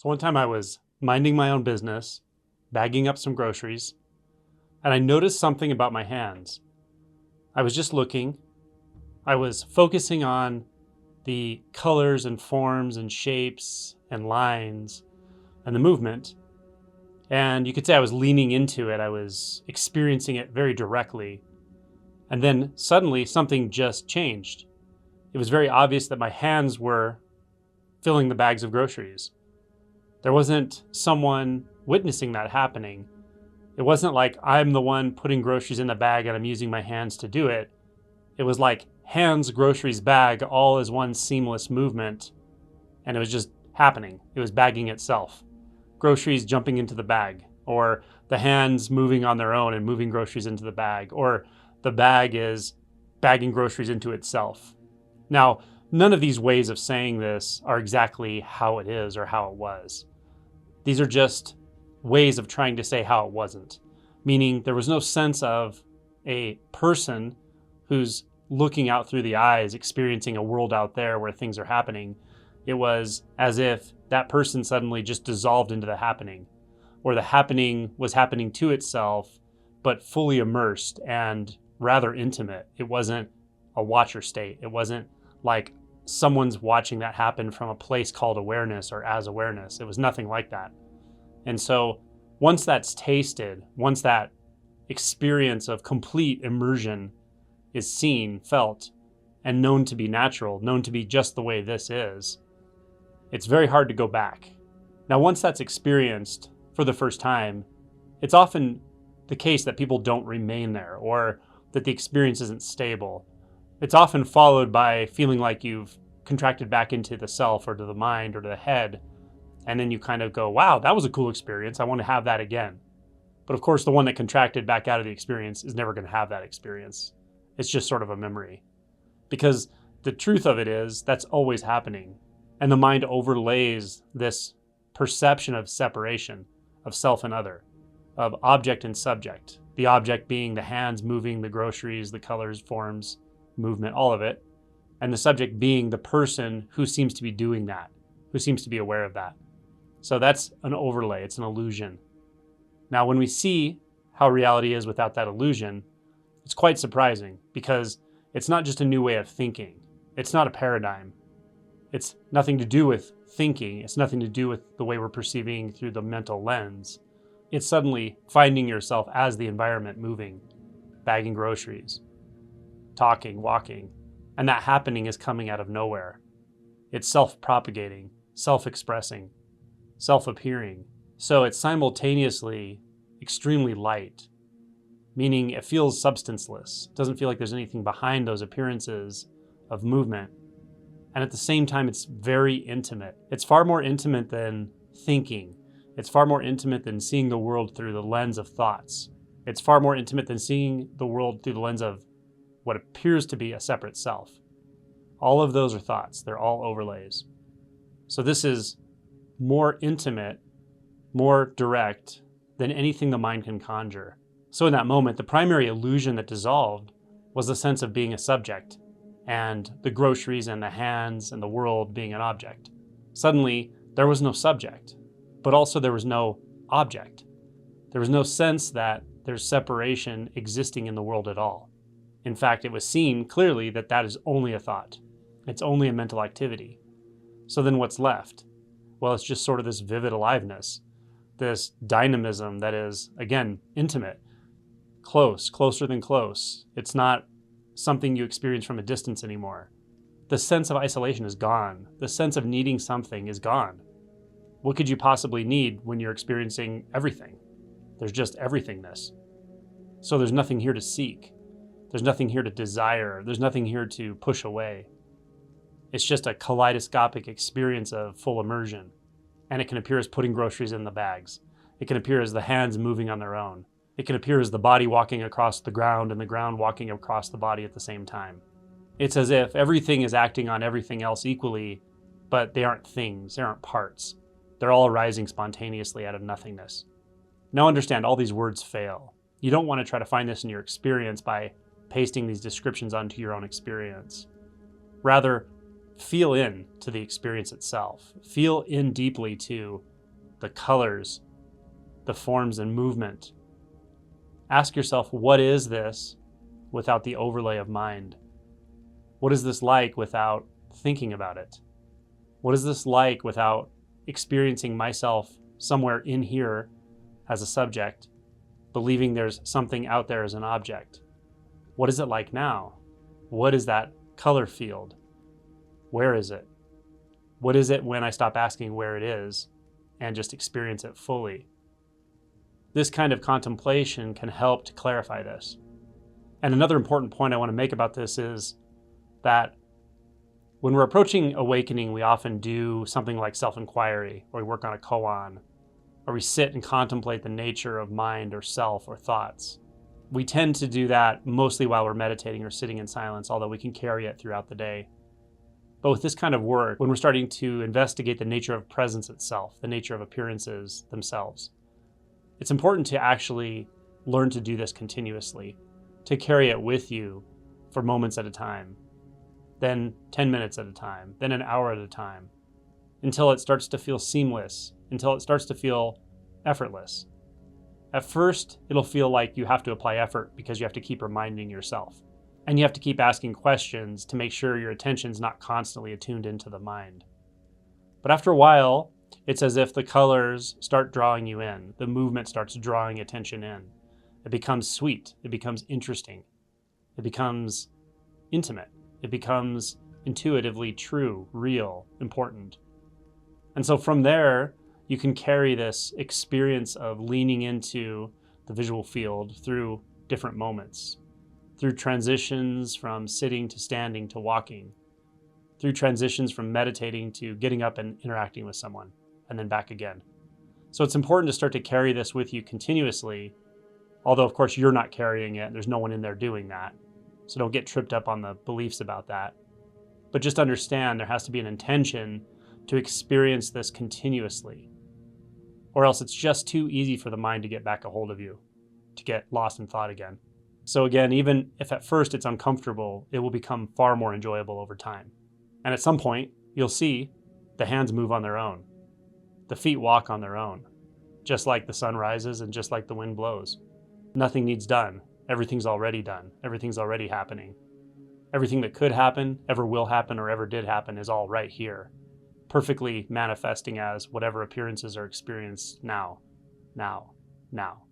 So one time I was minding my own business, bagging up some groceries, and I noticed something about my hands. I was just looking. I was focusing on the colors and forms and shapes and lines and the movement. And you could say I was leaning into it. I was experiencing it very directly. And then suddenly something just changed. It was very obvious that my hands were filling the bags of groceries. There wasn't someone witnessing that happening. It wasn't like I'm the one putting groceries in the bag and I'm using my hands to do it. It was like hands, groceries, bag, all as one seamless movement. And it was just happening. It was bagging itself. Groceries jumping into the bag, or the hands moving on their own and moving groceries into the bag, or the bag is bagging groceries into itself. Now, none of these ways of saying this are exactly how it is or how it was. These are just ways of trying to say how it wasn't, meaning there was no sense of a person who's looking out through the eyes, experiencing a world out there where things are happening. It was as if that person suddenly just dissolved into the happening, or the happening was happening to itself, but fully immersed and rather intimate. It wasn't a watcher state. It wasn't like someone's watching that happen from a place called awareness or as awareness. It was nothing like that. And so once that's tasted, once that experience of complete immersion is seen, felt, and known to be natural, known to be just the way this is, it's very hard to go back. Now, once that's experienced for the first time, it's often the case that people don't remain there, or that the experience isn't stable. It's often followed by feeling like you've contracted back into the self or to the mind or to the head. And then you kind of go, wow, that was a cool experience. I want to have that again. But of course, the one that contracted back out of the experience is never going to have that experience. It's just sort of a memory. Because the truth of it is that's always happening. And the mind overlays this perception of separation, of self and other, of object and subject. The object being the hands moving the groceries, the colors, forms, movement, all of it. And the subject being the person who seems to be doing that, who seems to be aware of that. So that's an overlay, it's an illusion. Now, when we see how reality is without that illusion, it's quite surprising because it's not just a new way of thinking. It's not a paradigm. It's nothing to do with thinking. It's nothing to do with the way we're perceiving through the mental lens. It's suddenly finding yourself as the environment moving, bagging groceries, talking, walking, and that happening is coming out of nowhere. It's self-propagating, self-expressing, self-appearing. So it's simultaneously extremely light, meaning it feels substanceless. It doesn't feel like there's anything behind those appearances of movement. And at the same time, it's very intimate. It's far more intimate than thinking. It's far more intimate than seeing the world through the lens of thoughts. It's far more intimate than seeing the world through the lens of what appears to be a separate self. All of those are thoughts. They're all overlays. So this is more intimate, more direct than anything the mind can conjure. So in that moment, the primary illusion that dissolved was the sense of being a subject, and the groceries and the hands and the world being an object. Suddenly, there was no subject, but also there was no object. There was no sense that there's separation existing in the world at all. In fact, it was seen clearly that that is only a thought. It's only a mental activity. So then what's left? Well, it's just sort of this vivid aliveness, this dynamism that is, again, intimate, close, closer than close. It's not something you experience from a distance anymore. The sense of isolation is gone. The sense of needing something is gone. What could you possibly need when you're experiencing everything? There's just everythingness. So there's nothing here to seek. There's nothing here to desire. There's nothing here to push away. It's just a kaleidoscopic experience of full immersion. And it can appear as putting groceries in the bags. It can appear as the hands moving on their own. It can appear as the body walking across the ground and the ground walking across the body at the same time. It's as if everything is acting on everything else equally, but they aren't things, they aren't parts. They're all arising spontaneously out of nothingness. Now understand, all these words fail. You don't want to try to find this in your experience by pasting these descriptions onto your own experience. Rather, feel in to the experience itself. Feel in deeply to the colors, the forms and movement. Ask yourself, what is this without the overlay of mind? What is this like without thinking about it? What is this like without experiencing myself somewhere in here as a subject, believing there's something out there as an object? What is it like now? What is that color field? Where is it? What is it when I stop asking where it is and just experience it fully? This kind of contemplation can help to clarify this. And another important point I want to make about this is that when we're approaching awakening, we often do something like self-inquiry, or we work on a koan, or we sit and contemplate the nature of mind or self or thoughts. We tend to do that mostly while we're meditating or sitting in silence, although we can carry it throughout the day. But with this kind of work, when we're starting to investigate the nature of presence itself, the nature of appearances themselves, it's important to actually learn to do this continuously, to carry it with you for moments at a time, then 10 minutes at a time, then an hour at a time, until it starts to feel seamless, until it starts to feel effortless. At first, it'll feel like you have to apply effort because you have to keep reminding yourself. And you have to keep asking questions to make sure your attention's not constantly attuned into the mind. But after a while, it's as if the colors start drawing you in. The movement starts drawing attention in. It becomes sweet. It becomes interesting. It becomes intimate. It becomes intuitively true, real, important. And so from there, you can carry this experience of leaning into the visual field through different moments, through transitions from sitting to standing to walking, through transitions from meditating to getting up and interacting with someone, and then back again. So it's important to start to carry this with you continuously, although of course you're not carrying it. There's no one in there doing that. So don't get tripped up on the beliefs about that. But just understand there has to be an intention to experience this continuously, or else it's just too easy for the mind to get back a hold of you, to get lost in thought again. So again, even if at first it's uncomfortable, it will become far more enjoyable over time. And at some point, you'll see the hands move on their own. The feet walk on their own, just like the sun rises and just like the wind blows. Nothing needs done. Everything's already done. Everything's already happening. Everything that could happen, ever will happen, or ever did happen is all right here, perfectly manifesting as whatever appearances are experienced now, now, now.